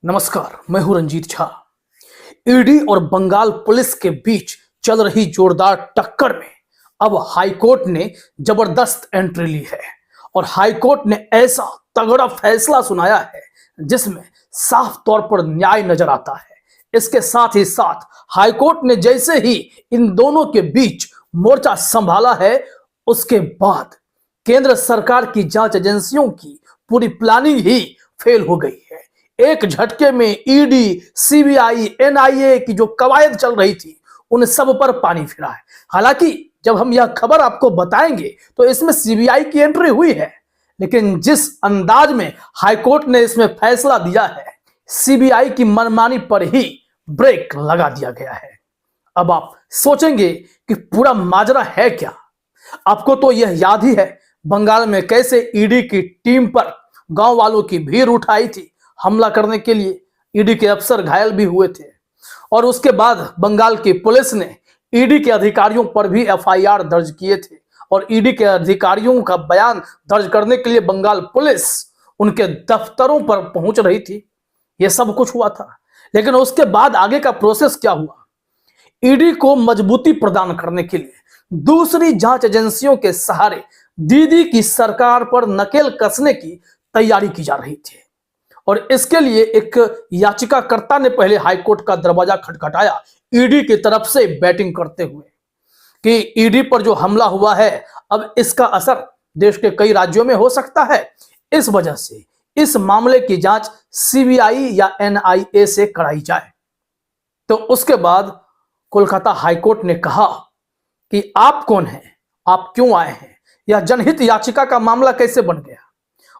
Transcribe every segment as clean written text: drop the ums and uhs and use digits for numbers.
नमस्कार, मैं हूं रंजीत झा। ईडी और बंगाल पुलिस के बीच चल रही जोरदार टक्कर में अब हाईकोर्ट ने जबरदस्त एंट्री ली है और हाईकोर्ट ने ऐसा तगड़ा फैसला सुनाया है जिसमें साफ तौर पर न्याय नजर आता है। इसके साथ ही साथ हाईकोर्ट ने जैसे ही इन दोनों के बीच मोर्चा संभाला है, उसके बाद केंद्र सरकार की जांच एजेंसियों की पूरी प्लानिंग ही फेल हो गई है। एक झटके में ईडी, सीबीआई, एनआईए की जो कवायद चल रही थी उन सब पर पानी फिरा है। हालांकि जब हम यह खबर आपको बताएंगे तो इसमें सीबीआई की एंट्री हुई है, लेकिन जिस अंदाज में हाईकोर्ट ने इसमें फैसला दिया है, सीबीआई की मनमानी पर ही ब्रेक लगा दिया गया है। अब आप सोचेंगे कि पूरा माजरा है क्या। आपको तो यह याद ही है बंगाल में कैसे ईडी की टीम पर गांव वालों की भीड़ उठाई थी हमला करने के लिए। ईडी के अफसर घायल भी हुए थे और उसके बाद बंगाल की पुलिस ने ईडी के अधिकारियों पर भी एफआईआर दर्ज किए थे और ईडी के अधिकारियों का बयान दर्ज करने के लिए बंगाल पुलिस उनके दफ्तरों पर पहुंच रही थी। यह सब कुछ हुआ था, लेकिन उसके बाद आगे का प्रोसेस क्या हुआ? ईडी को मजबूती प्रदान करने के लिए दूसरी जांच एजेंसियों के सहारे दीदी की सरकार पर नकेल कसने की तैयारी की जा रही थी और इसके लिए एक याचिकाकर्ता ने पहले हाईकोर्ट का दरवाजा खटखटाया ईडी की तरफ से बैटिंग करते हुए कि ईडी पर जो हमला हुआ है अब इसका असर देश के कई राज्यों में हो सकता है। इस वजह से इस मामले की जांच सीबीआई या एनआईए से कराई जाए। तो उसके बाद कोलकाता हाईकोर्ट ने कहा कि आप कौन हैं, आप क्यों आए हैं, यह जनहित याचिका का मामला कैसे बन गया,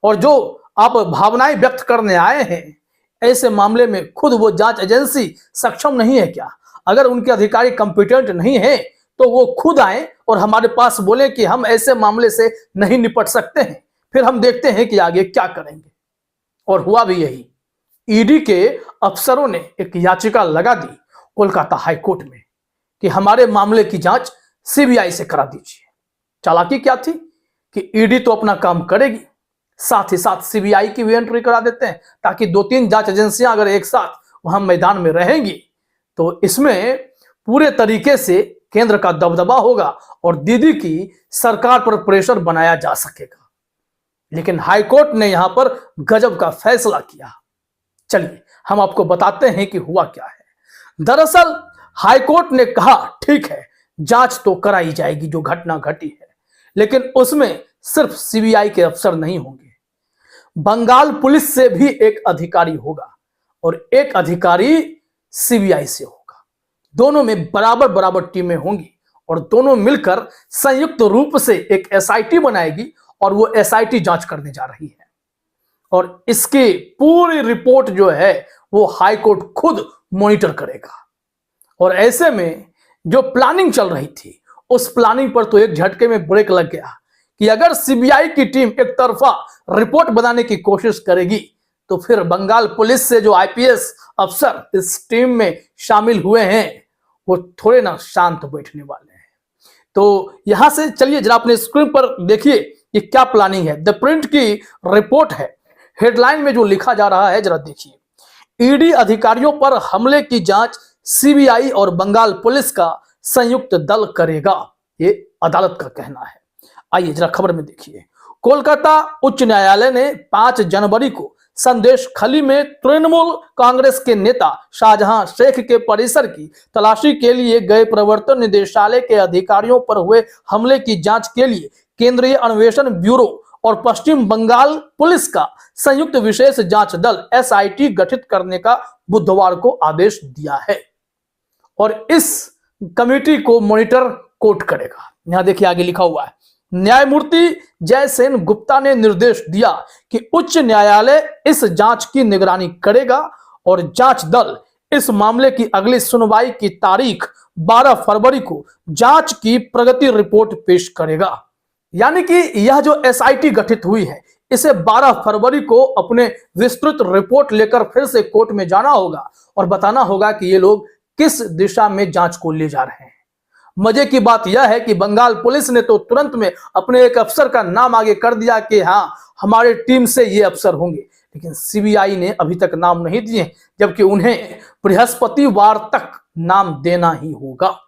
और जो आप भावनाएं व्यक्त करने आए हैं ऐसे मामले में खुद वो जांच एजेंसी सक्षम नहीं है क्या? अगर उनके अधिकारी कंपिटेंट नहीं है तो वो खुद आए और हमारे पास बोले कि हम ऐसे मामले से नहीं निपट सकते हैं, फिर हम देखते हैं कि आगे क्या करेंगे। और हुआ भी यही। ईडी के अफसरों ने एक याचिका लगा दी कोलकाता हाईकोर्ट में कि हमारे मामले की जांच सीबीआई से करा दीजिए। चालाकी क्या थी कि ईडी तो अपना काम करेगी, साथ ही साथ सीबीआई की भी एंट्री करा देते हैं ताकि दो तीन जांच एजेंसियां अगर एक साथ वहां मैदान में रहेंगी तो इसमें पूरे तरीके से केंद्र का दबदबा होगा और दीदी की सरकार पर प्रेशर बनाया जा सकेगा। लेकिन हाईकोर्ट ने यहां पर गजब का फैसला किया। चलिए हम आपको बताते हैं कि हुआ क्या है। दरअसल हाईकोर्ट ने कहा ठीक है, जांच तो कराई जाएगी जो घटना घटी है, लेकिन उसमें सिर्फ सीबीआई के अफसर नहीं होंगे, बंगाल पुलिस से भी एक अधिकारी होगा और एक अधिकारी सीबीआई से होगा। दोनों में बराबर बराबर टीमें होंगी और दोनों मिलकर संयुक्त रूप से एक एसआईटी बनाएगी और वो एसआईटी जांच करने जा रही है और इसकी पूरी रिपोर्ट जो है वो हाईकोर्ट खुद मॉनिटर करेगा। और ऐसे में जो प्लानिंग चल रही थी उस प्लानिंग पर तो एक झटके में ब्रेक लग गया कि अगर सीबीआई की टीम एक तरफा रिपोर्ट बनाने की कोशिश करेगी तो फिर बंगाल पुलिस से जो आईपीएस अफसर इस टीम में शामिल हुए हैं वो थोड़े ना शांत बैठने वाले हैं। तो यहां से चलिए जरा अपने स्क्रीन पर देखिए कि क्या प्लानिंग है। द प्रिंट की रिपोर्ट है, हेडलाइन में जो लिखा जा रहा है जरा देखिए। ईडी अधिकारियों पर हमले की जांच सीबीआई और बंगाल पुलिस का संयुक्त दल करेगा, ये अदालत का कहना है। आइए जरा खबर में देखिए। कोलकाता उच्च न्यायालय ने 5 जनवरी को संदेश खली में तृणमूल कांग्रेस के नेता शाहजहां शेख के परिसर की तलाशी के लिए गए प्रवर्तन निदेशालय के अधिकारियों पर हुए हमले की जांच के लिए केंद्रीय अन्वेषण ब्यूरो और पश्चिम बंगाल पुलिस का संयुक्त विशेष जांच दल एसआईटी गठित करने का बुधवार को आदेश दिया है और इस कमेटी को मॉनिटर कोर्ट करेगा। यहां देखिए आगे लिखा हुआ है, न्यायमूर्ति जयसेन गुप्ता ने निर्देश दिया कि उच्च न्यायालय इस जांच की निगरानी करेगा और जांच दल इस मामले की अगली सुनवाई की तारीख 12 फरवरी को जांच की प्रगति रिपोर्ट पेश करेगा। यानी कि यह जो एसआईटी गठित हुई है इसे 12 फरवरी को अपने विस्तृत रिपोर्ट लेकर फिर से कोर्ट में जाना होगा और बताना होगा कि ये लोग किस दिशा में जांच को ले जा रहे हैं। मजे की बात यह है कि बंगाल पुलिस ने तो तुरंत में अपने एक अफसर का नाम आगे कर दिया कि हाँ हमारे टीम से ये अफसर होंगे, लेकिन सीबीआई ने अभी तक नाम नहीं दिए, जबकि उन्हें बृहस्पतिवार तक नाम देना ही होगा।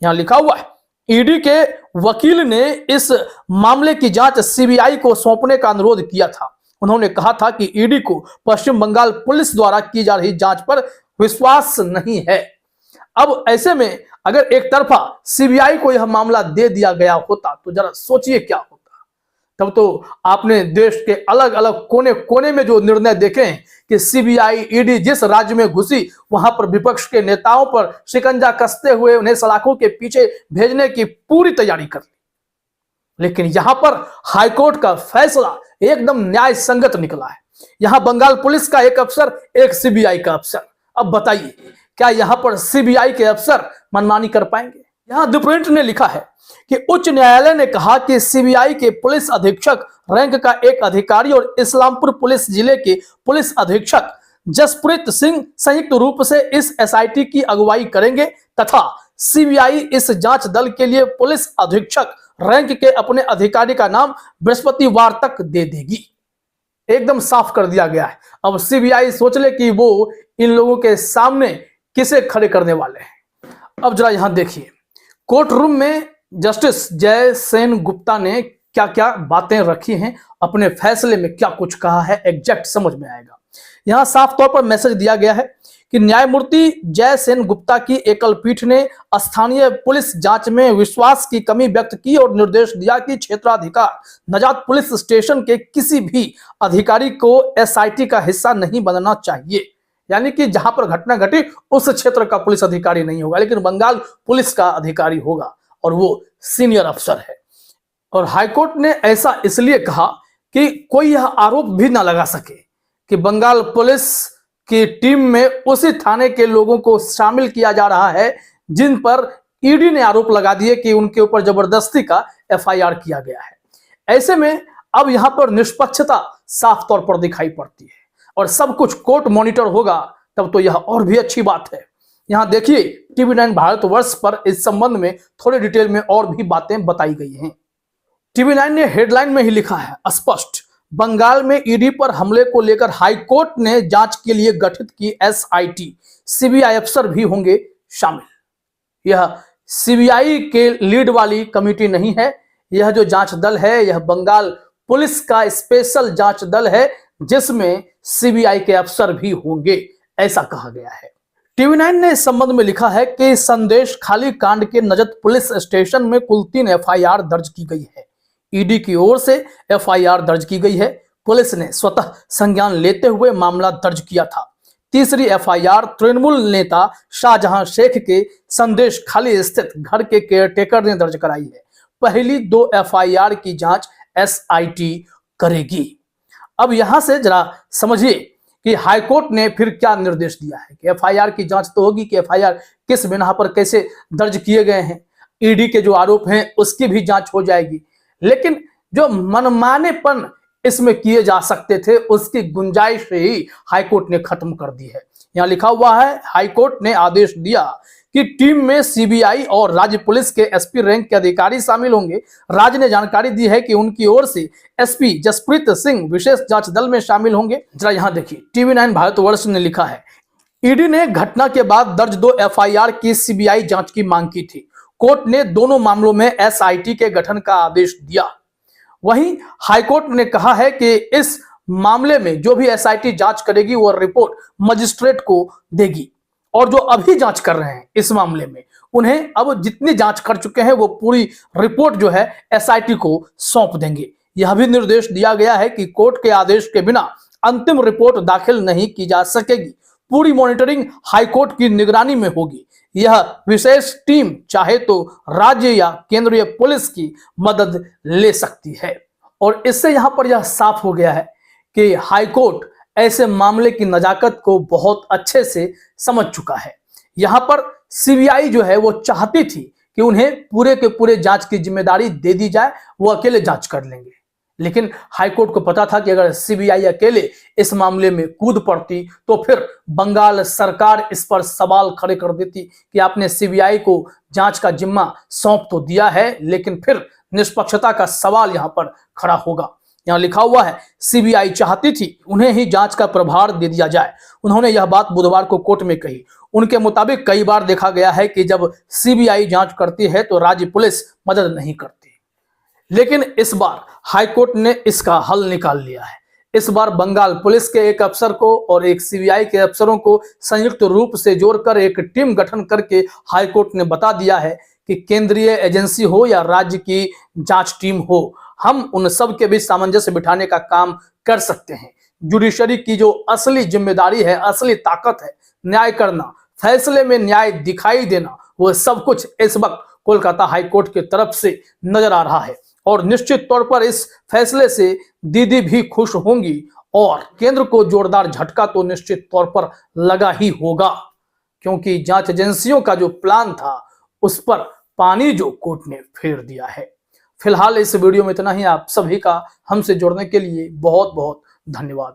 यहां लिखा हुआ है, ईडी के वकील ने इस मामले की जांच सीबीआई को सौंपने का अनुरोध किया था। उन्होंने कहा था कि ईडी को पश्चिम बंगाल पुलिस द्वारा की जा रही जांच पर विश्वास नहीं है। अब ऐसे में अगर एक तरफा सीबीआई को यह मामला दे दिया गया होता तो जरा सोचिए क्या होता। तब तो आपने देश के अलग अलग कोने कोने में जो निर्णय देखे हैं कि सीबीआई ईडी जिस राज्य में घुसी वहां पर विपक्ष के नेताओं पर शिकंजा कसते हुए उन्हें सलाखों के पीछे भेजने की पूरी तैयारी कर ली। लेकिन यहां पर हाईकोर्ट का फैसला एकदम न्याय संगत निकला है। यहां बंगाल पुलिस का एक अफसर, एक सीबीआई का अफसर। अब बताइए, क्या यहां पर सीबीआई के अफसर मनमानी कर पाएंगे? यहां द प्रिंट ने लिखा है कि उच्च न्यायालय ने कहा कि सीबीआई के पुलिस अधीक्षक रैंक का एक अधिकारी और इस्लामपुर पुलिस जिले के पुलिस अधीक्षक जसप्रीत सिंह संयुक्त रूप से इस एसआईटी की अगुवाई करेंगे तथा सीबीआई इस जांच दल के लिए पुलिस अधीक्षक रैंक के अपने अधिकारी का नाम बृहस्पतिवार तक दे देगी। एकदम साफ कर दिया गया है। अब सीबीआई सोच ले कि वो इन लोगों के सामने किसे खड़े करने वाले हैं। अब जरा यहां देखिए, कोर्ट रूम में जस्टिस जय सेन गुप्ता ने क्या क्या बातें रखी हैं, अपने फैसले में क्या कुछ कहा है, एग्जैक्ट समझ में आएगा। यहां साफ तौर पर मैसेज दिया गया है कि न्यायमूर्ति जय सेन गुप्ता की एकल पीठ ने स्थानीय पुलिस जांच में विश्वास की कमी व्यक्त की और निर्देश दिया कि क्षेत्राधिकार नजात पुलिस स्टेशन के किसी भी अधिकारी को एसआईटी का हिस्सा नहीं बनना चाहिए। यानी कि जहां पर घटना घटी उस क्षेत्र का पुलिस अधिकारी नहीं होगा, लेकिन बंगाल पुलिस का अधिकारी होगा और वो सीनियर अफसर है। और हाईकोर्ट ने ऐसा इसलिए कहा कि कोई यह आरोप भी ना लगा सके कि बंगाल पुलिस की टीम में उसी थाने के लोगों को शामिल किया जा रहा है जिन पर ईडी ने आरोप लगा दिए कि उनके ऊपर जबरदस्ती का एफआईआर किया गया है। ऐसे में अब यहां पर निष्पक्षता साफ तौर पर दिखाई पड़ती है और सब कुछ कोर्ट मॉनिटर होगा, तब तो यह और भी अच्छी बात है। यहां देखिए, टीवी9 भारतवर्ष पर इस संबंध में थोड़े डिटेल में और भी बातें बताई गई हैं। टीवी9 ने हेडलाइन में ही लिखा है, स्पष्ट बंगाल में ईडी पर हमले को लेकर हाईकोर्ट ने जांच के लिए गठित की एसआईटी, सीबीआई अफसर भी होंगे शामिल। यह सीबीआई के लीड वाली कमेटी नहीं है, यह जो जांच दल है यह बंगाल पुलिस का स्पेशल जांच दल है जिसमें सीबीआई के अफसर भी होंगे, ऐसा कहा गया है। टीवी9 ने इस संबंध में लिखा है कि संदेश खाली कांड के नजत पुलिस स्टेशन में कुल 3 एफआईआर दर्ज की गई है। ईडी की ओर से एफआईआर दर्ज की गई है। पुलिस ने स्वतः संज्ञान लेते हुए मामला दर्ज किया था। तीसरी एफआईआर तृणमूल नेता शाहजहां शेख के संदेश खाली स्थित घर के केयरटेकर ने दर्ज कराई है। पहली 2 एफआईआर की जांच एसआईटी करेगी। अब यहां से जरा समझिए कि हाईकोर्ट ने फिर क्या निर्देश दिया है कि एफआईआर की जांच तो होगी कि एफआईआर किस बिना पर कैसे दर्ज किए गए हैं, ईडी के जो आरोप हैं उसकी भी जांच हो जाएगी। लेकिन जो मनमानेपन इसमें किए जा सकते थे उसकी गुंजाइश ही हाईकोर्ट ने खत्म कर दी है। यहां लिखा हुआ है, हाईकोर्ट ने आदेश दिया कि टीम में सीबीआई और राज्य पुलिस के एसपी रैंक के अधिकारी शामिल होंगे। राज्य ने जानकारी दी है कि उनकी ओर से एसपी जसप्रीत सिंह विशेष जांच दल में शामिल होंगे। जरा यहां देखिए, टीवी9 भारतवर्ष ने लिखा है, ईडी ने घटना के बाद दर्ज 2 एफआईआर की सीबीआई जांच की मांग की थी। कोर्ट ने दोनों मामलों में एसआईटी के गठन का आदेश दिया। वहीं हाईकोर्ट ने कहा है कि इस मामले में जो भी एसआईटी जांच करेगी वो रिपोर्ट मजिस्ट्रेट को देगी और जो अभी जांच कर रहे हैं इस मामले में उन्हें अब जितनी जांच कर चुके हैं वो पूरी रिपोर्ट जो है एसआईटी को सौंप देंगे। यह भी निर्देश दिया गया है कि कोर्ट के आदेश के बिना अंतिम रिपोर्ट दाखिल नहीं की जा सकेगी। पूरी मॉनिटरिंग हाईकोर्ट की निगरानी में होगी। यह विशेष टीम चाहे तो राज्य या केंद्रीय पुलिस की मदद ले सकती है। और इससे यहां पर यह साफ हो गया है कि हाईकोर्ट ऐसे मामले की नजाकत को बहुत अच्छे से समझ चुका है। यहां पर सीबीआई जो है वो चाहती थी कि उन्हें पूरे के पूरे जांच की जिम्मेदारी दे दी जाए, वो अकेले जांच कर लेंगे। लेकिन हाईकोर्ट को पता था कि अगर सीबीआई अकेले इस मामले में कूद पड़ती तो फिर बंगाल सरकार इस पर सवाल खड़े कर देती कि आपने सीबीआई को जांच का जिम्मा सौंप तो दिया है लेकिन फिर निष्पक्षता का सवाल यहां पर खड़ा होगा। यहाँ लिखा हुआ है सीबीआई चाहती थी उन्हें ही जांच का प्रभार दे दिया जाए। उन्होंने यह बात बुधवार को कोर्ट में कही। उनके मुताबिक कई बार देखा गया है कि जब सीबीआई जांच करती है तो राज्य पुलिस मदद नहीं करती, लेकिन इस बार हाईकोर्ट ने इसका हल निकाल लिया है। इस बार बंगाल पुलिस के एक अफसर को और एक सीबीआई के अफसरों को संयुक्त रूप से जोड़कर एक टीम गठन करके हाईकोर्ट ने बता दिया है कि केंद्रीय एजेंसी हो या राज्य की जांच टीम हो, हम उन सब के बीच सामंजस्य बिठाने का काम कर सकते हैं। जुडिशरी की जो असली जिम्मेदारी है, असली ताकत है न्याय करना, फैसले में न्याय दिखाई देना, वो सब कुछ इस वक्त कोलकाता हाईकोर्ट की तरफ से नजर आ रहा है। और निश्चित तौर पर इस फैसले से दीदी भी खुश होंगी और केंद्र को जोरदार झटका तो निश्चित तौर पर लगा ही होगा, क्योंकि जांच एजेंसियों का जो प्लान था उस पर पानी जो कोर्ट ने फेर दिया है। फिलहाल इस वीडियो में इतना ही। आप सभी का हमसे जुड़ने के लिए बहुत बहुत धन्यवाद।